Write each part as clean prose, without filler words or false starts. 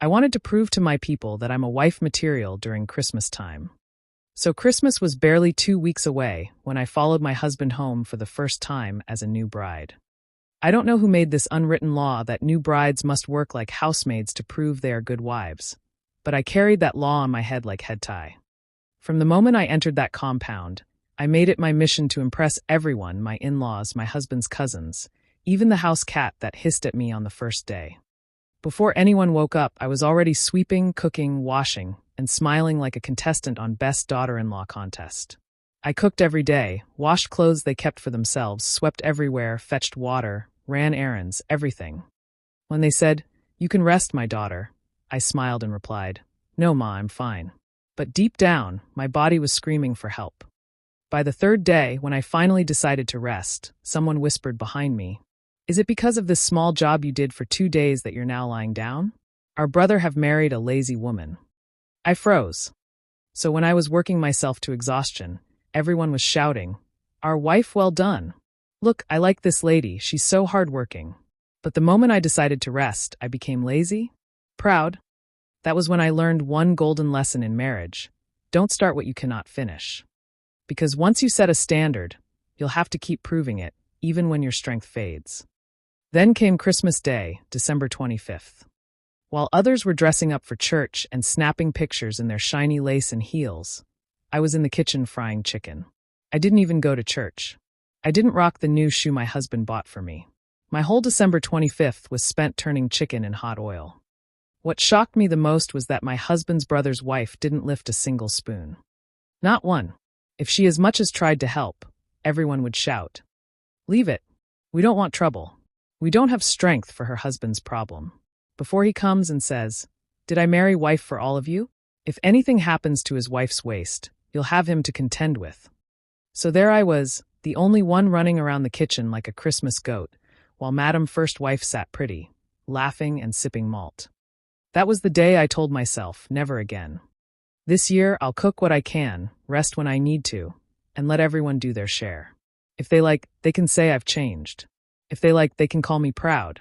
I wanted to prove to my people that I'm a wife material during Christmas time. So Christmas was barely 2 weeks away when I followed my husband home for the first time as a new bride. I don't know who made this unwritten law that new brides must work like housemaids to prove they are good wives, but I carried that law on my head like head tie. From the moment I entered that compound, I made it my mission to impress everyone, my in-laws, my husband's cousins, even the house cat that hissed at me on the first day. Before anyone woke up, I was already sweeping, cooking, washing, and smiling like a contestant on Best Daughter-in-Law contest. I cooked every day, washed clothes they kept for themselves, swept everywhere, fetched water, ran errands, everything. When they said, "You can rest, my daughter," I smiled and replied, "No, Ma, I'm fine." But deep down, my body was screaming for help. By the third day, when I finally decided to rest, someone whispered behind me, "Is it because of this small job you did for 2 days that you're now lying down? Our brother have married a lazy woman." I froze. So when I was working myself to exhaustion, everyone was shouting, "Our wife, well done. Look, I like this lady, she's so hardworking." But the moment I decided to rest, I became lazy, proud. That was when I learned one golden lesson in marriage: don't start what you cannot finish. Because once you set a standard, you'll have to keep proving it, even when your strength fades. Then came Christmas Day, December 25th. While others were dressing up for church and snapping pictures in their shiny lace and heels, I was in the kitchen frying chicken. I didn't even go to church. I didn't rock the new shoe my husband bought for me. My whole December 25th was spent turning chicken in hot oil. What shocked me the most was that my husband's brother's wife didn't lift a single spoon. Not one. If she as much as tried to help, everyone would shout, "Leave it. We don't want trouble." We don't have strength for her husband's problem. Before he comes and says, "Did I marry wife for all of you?" If anything happens to his wife's waist, you'll have him to contend with. So there I was, the only one running around the kitchen like a Christmas goat, while Madam First Wife sat pretty, laughing and sipping malt. That was the day I told myself, never again. This year, I'll cook what I can, rest when I need to, and let everyone do their share. If they like, they can say I've changed. If they like, they can call me proud.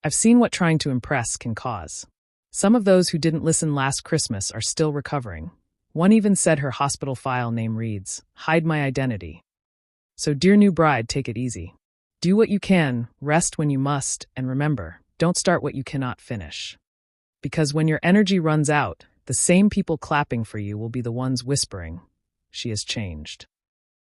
I've seen what trying to impress can cause. Some of those who didn't listen last Christmas are still recovering. One even said her hospital file name reads, "Hide my identity." So dear new bride, take it easy. Do what you can, rest when you must, and remember, don't start what you cannot finish. Because when your energy runs out, the same people clapping for you will be the ones whispering, "She has changed."